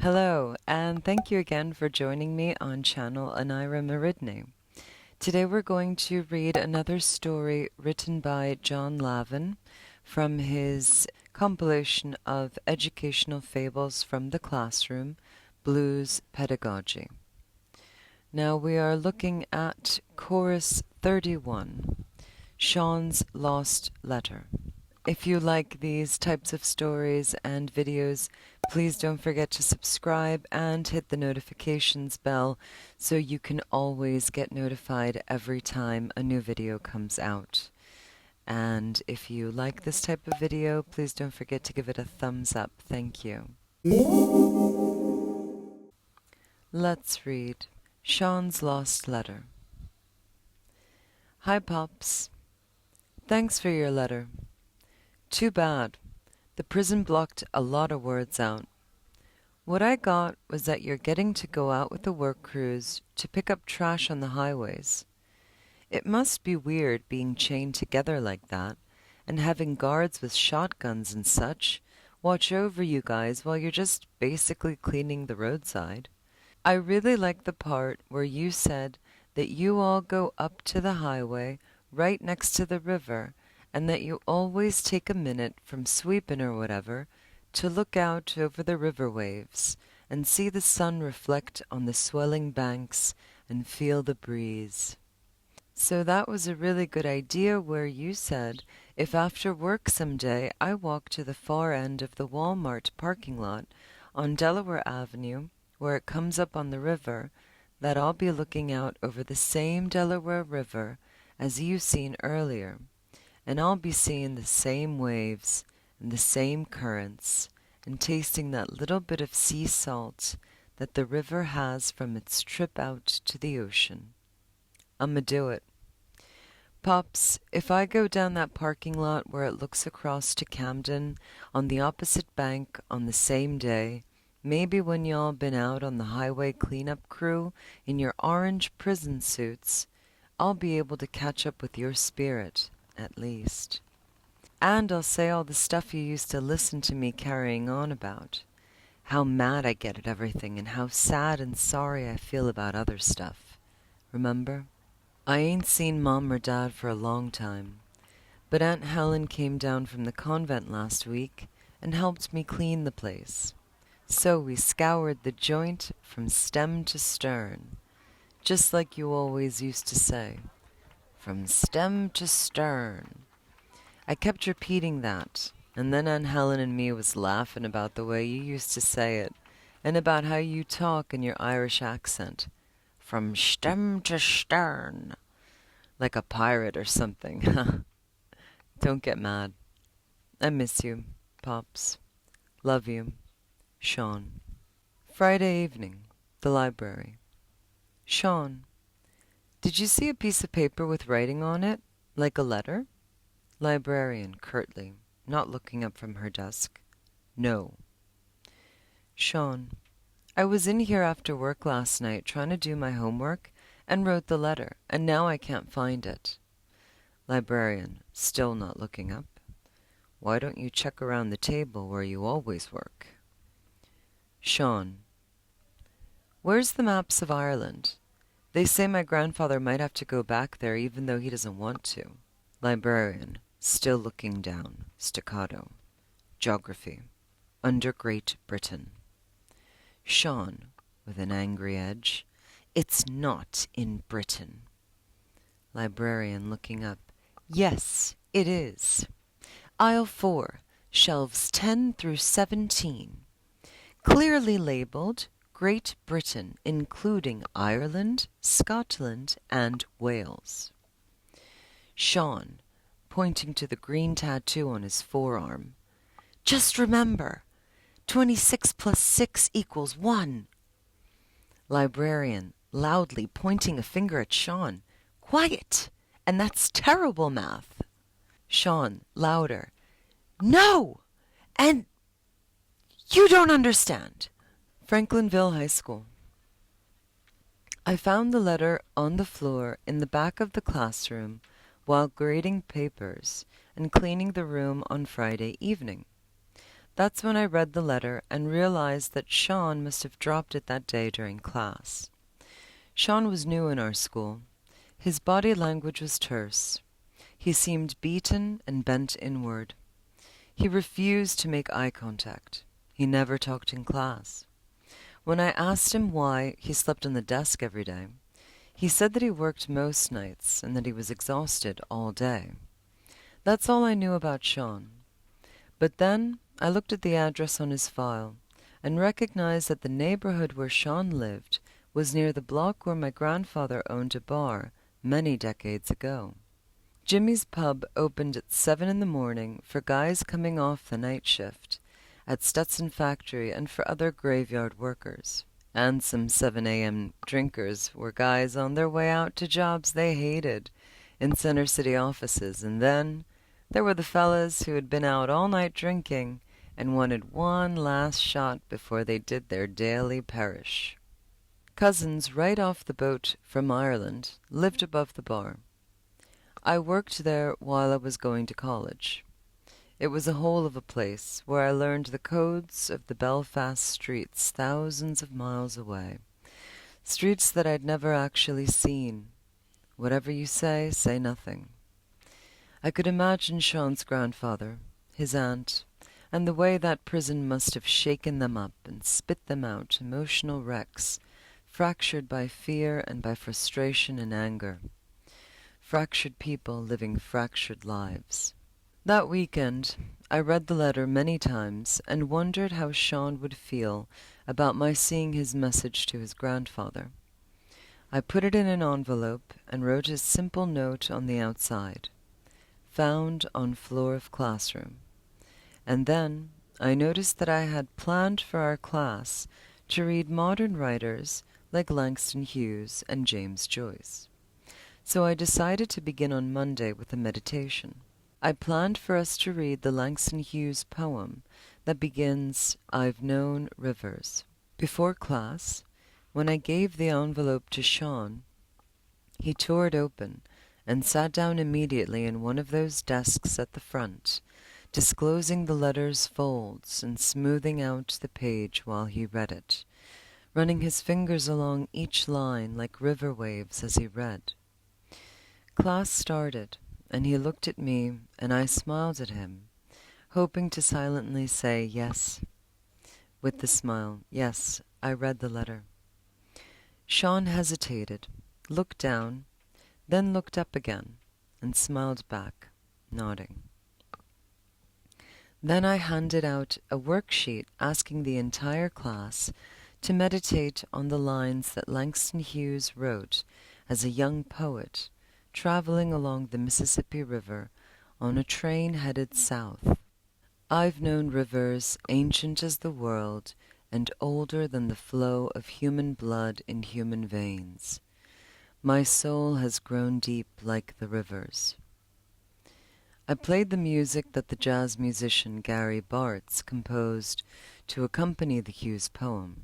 Hello, and thank you again for joining me on channel Anira Meridne. Today we're going to read another story written by John Lavin from his compilation of educational fables from the classroom, Blues Pedagogy. Now we are looking at Chorus 31, Sean's Lost Letter. If you like these types of stories and videos, please don't forget to subscribe and hit the notifications bell so you can always get notified every time a new video comes out. And if you like this type of video, please don't forget to give it a thumbs up. Thank you. Let's read Sean's Lost Letter. Hi, Pops. Thanks for your letter. Too bad. The prison blocked a lot of words out. What I got was that you're getting to go out with the work crews to pick up trash on the highways. It must be weird being chained together like that, and having guards with shotguns and such watch over you guys while you're just basically cleaning the roadside. I really like the part where you said that you all go up to the highway right next to the river, and that you always take a minute from sweeping or whatever to look out over the river waves and see the sun reflect on the swelling banks and feel the breeze. So that was a really good idea where you said if after work someday I walk to the far end of the Walmart parking lot on Delaware Avenue where it comes up on the river, that I'll be looking out over the same Delaware River as you seen earlier. And I'll be seeing the same waves and the same currents and tasting that little bit of sea salt that the river has from its trip out to the ocean. I'ma do it. Pops, if I go down that parking lot where it looks across to Camden on the opposite bank on the same day, maybe when y'all been out on the highway cleanup crew in your orange prison suits, I'll be able to catch up with your spirit. At least. And I'll say all the stuff you used to listen to me carrying on about. How mad I get at everything and how sad and sorry I feel about other stuff. Remember? I ain't seen Mom or Dad for a long time, but Aunt Helen came down from the convent last week and helped me clean the place. So we scoured the joint from stem to stern, just like you always used to say. From stem to stern. I kept repeating that, and then Aunt Helen and me was laughing about the way you used to say it, and about how you talk in your Irish accent. From stem to stern. Like a pirate or something. Don't get mad. I miss you, Pops. Love you. Sean. Friday evening. The library. Sean. Did you see a piece of paper with writing on it, like a letter? Librarian, curtly, not looking up from her desk. No. Sean, I was in here after work last night trying to do my homework and wrote the letter, and now I can't find it. Librarian, still not looking up. Why don't you check around the table where you always work? Sean, where's the maps of Ireland? They say my grandfather might have to go back there even though he doesn't want to. Librarian, still looking down, staccato. Geography, under Great Britain. Sean, with an angry edge, it's not in Britain. Librarian, looking up, yes, it is. Aisle 4, shelves 10 through 17. Clearly labeled Great Britain, including Ireland, Scotland, and Wales. Sean, pointing to the green tattoo on his forearm. Just remember, 26 plus 6 equals 1. Librarian, loudly pointing a finger at Sean. Quiet! And that's terrible math. Sean, louder. No! And you don't understand. Franklinville High School. I found the letter on the floor in the back of the classroom while grading papers and cleaning the room on Friday evening. That's when I read the letter and realized that Sean must have dropped it that day during class. Sean was new in our school. His body language was terse. He seemed beaten and bent inward. He refused to make eye contact. He never talked in class. When I asked him why he slept on the desk every day, he said that he worked most nights and that he was exhausted all day. That's all I knew about Sean. But then I looked at the address on his file and recognized that the neighborhood where Sean lived was near the block where my grandfather owned a bar many decades ago. Jimmy's pub opened at 7 in the morning for guys coming off the night shift at Stetson Factory and for other graveyard workers. And some 7 a.m. drinkers were guys on their way out to jobs they hated in Center City offices. And then there were the fellas who had been out all night drinking and wanted one last shot before they did their daily parish. Cousins right off the boat from Ireland lived above the bar. I worked there while I was going to college. It was a hole of a place where I learned the codes of the Belfast streets thousands of miles away. Streets that I'd never actually seen. Whatever you say nothing. I could imagine Sean's grandfather, his aunt, and the way that prison must have shaken them up and spit them out, emotional wrecks, fractured by fear and by frustration and anger. Fractured people living fractured lives. That weekend, I read the letter many times and wondered how Sean would feel about my seeing his message to his grandfather. I put it in an envelope and wrote a simple note on the outside. Found on floor of classroom. And then I noticed that I had planned for our class to read modern writers like Langston Hughes and James Joyce. So I decided to begin on Monday with a meditation. I planned for us to read the Langston Hughes poem that begins, "I've known rivers." Before class, when I gave the envelope to Sean, he tore it open and sat down immediately in one of those desks at the front, disclosing the letter's folds and smoothing out the page while he read it, running his fingers along each line like river waves as he read. Class started, and he looked at me, and I smiled at him, hoping to silently say yes. With the smile, yes, I read the letter. Sean hesitated, looked down, then looked up again, and smiled back, nodding. Then I handed out a worksheet asking the entire class to meditate on the lines that Langston Hughes wrote as a young poet traveling along the Mississippi River on a train headed south. I've known rivers ancient as the world and older than the flow of human blood in human veins. My soul has grown deep like the rivers. I played the music that the jazz musician Gary Bartz composed to accompany the Hughes poem.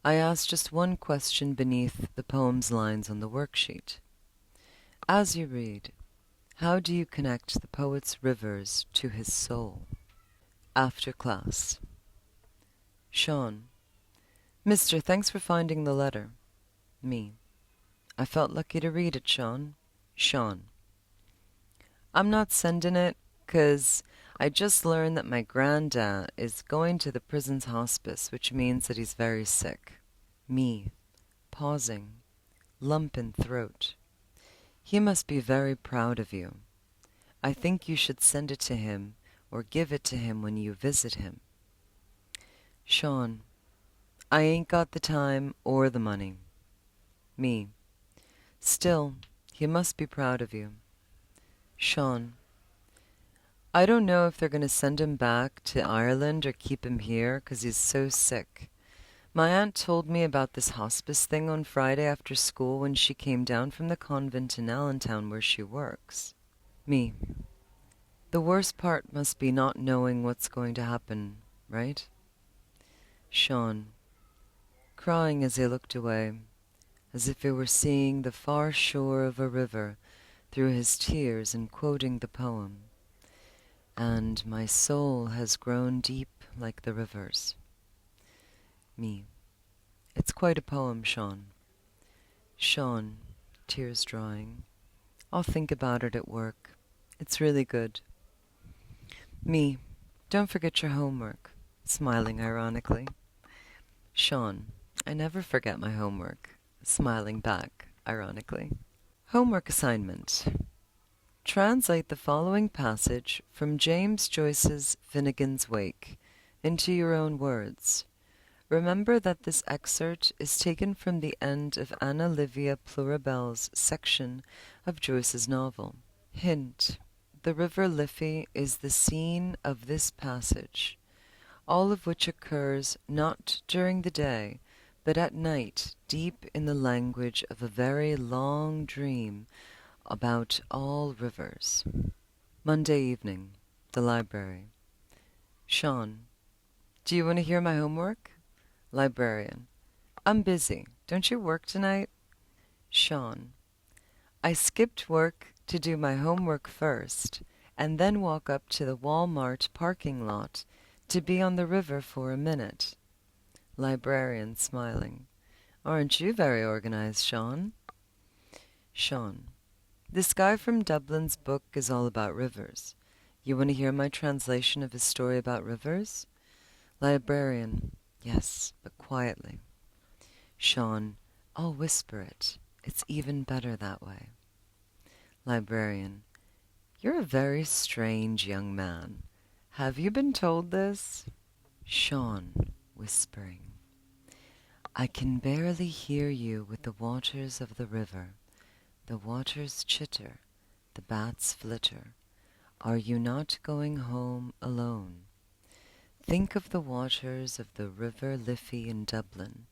I asked just one question beneath the poem's lines on the worksheet. As you read, how do you connect the poet's rivers to his soul? After class. Sean. Mister, thanks for finding the letter. Me. I felt lucky to read it, Sean. Sean. I'm not sending it 'cause I just learned that my granddad is going to the prison's hospice, which means that he's very sick. Me. Pausing. Lump in throat. He must be very proud of you. I think you should send it to him or give it to him when you visit him. Sean. I ain't got the time or the money. Me. Still, he must be proud of you. Sean. I don't know if they're going to send him back to Ireland or keep him here 'cause he's so sick. My aunt told me about this hospice thing on Friday after school when she came down from the convent in Allentown where she works. Me. The worst part must be not knowing what's going to happen, right? Sean. Crying as he looked away, as if he were seeing the far shore of a river through his tears and quoting the poem. and my soul has grown deep like the rivers. Me. It's quite a poem, Sean. Sean, tears drying. I'll think about it at work. It's really good. Me. Don't forget your homework. Smiling ironically. Sean. I never forget my homework. Smiling back ironically. Homework assignment. Translate the following passage from James Joyce's Finnegan's Wake into your own words. Remember that this excerpt is taken from the end of Anna Livia Plurabelle's section of Joyce's novel. Hint: the river Liffey is the scene of this passage, all of which occurs not during the day, but at night, deep in the language of a very long dream about all rivers. Monday evening, the library. Sean, do you want to hear my homework? Librarian, I'm busy. Don't you work tonight? Sean, I skipped work to do my homework first, and then walk up to the Walmart parking lot to be on the river for a minute. Librarian, smiling, aren't you very organized, Sean? Sean, this guy from Dublin's book is all about rivers. You want to hear my translation of his story about rivers? Librarian, yes, but quietly. Sean, I'll whisper it. It's even better that way. Librarian, you're a very strange young man. Have you been told this? Sean, whispering, I can barely hear you with the waters of the river. The waters chitter, the bats flitter. Are you not going home alone? Think of the waters of the river Liffey in Dublin.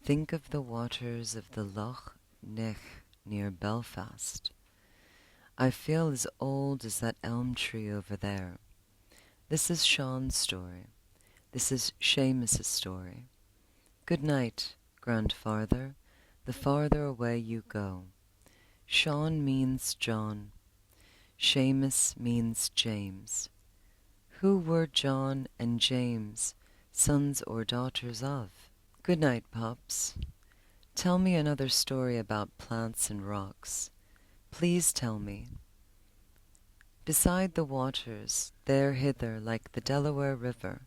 Think of the waters of the Loch Ness near Belfast. I feel as old as that elm tree over there. This is Sean's story. This is Seamus's story. Good night, grandfather, the farther away you go. Sean means John. Seamus means James. Who were John and James, sons or daughters of? Good night, Pops. Tell me another story about plants and rocks. Please tell me. Beside the waters, there hither like the Delaware River,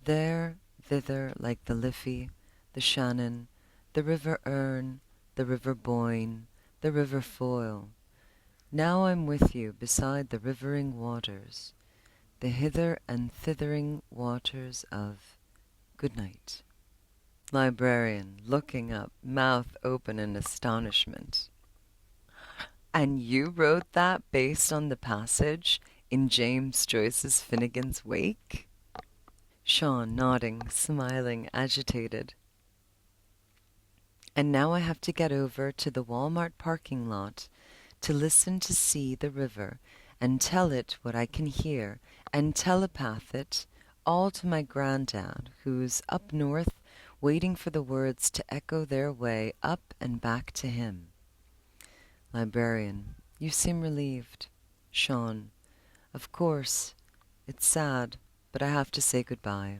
there thither like the Liffey, the Shannon, the River Erne, the River Boyne, the River Foyle. Now I'm with you beside the rivering waters, the hither and thithering waters of good night. Librarian, looking up, mouth open in astonishment. And you wrote that based on the passage in James Joyce's Finnegan's Wake? Sean, nodding, smiling, agitated. And now I have to get over to the Walmart parking lot to listen to see the river and tell it what I can hear and telepath it all to my granddad, who's up north waiting for the words to echo their way up and back to him. Librarian, you seem relieved. Sean, of course, it's sad, but I have to say goodbye.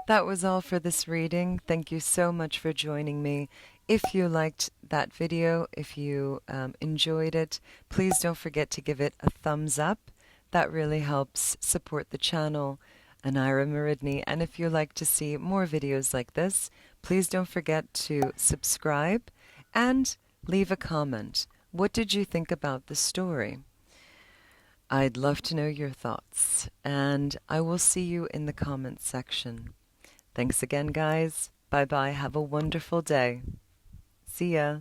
That was all for this reading. Thank you so much for joining me. If you liked that video, if you enjoyed it, please don't forget to give it a thumbs up. That really helps support the channel and Ira Maridney. And if you'd like to see more videos like this, please don't forget to subscribe and leave a comment. What did you think about the story? I'd love to know your thoughts, and I will see you in the comments section. Thanks again, guys. Bye-bye. Have a wonderful day. See ya.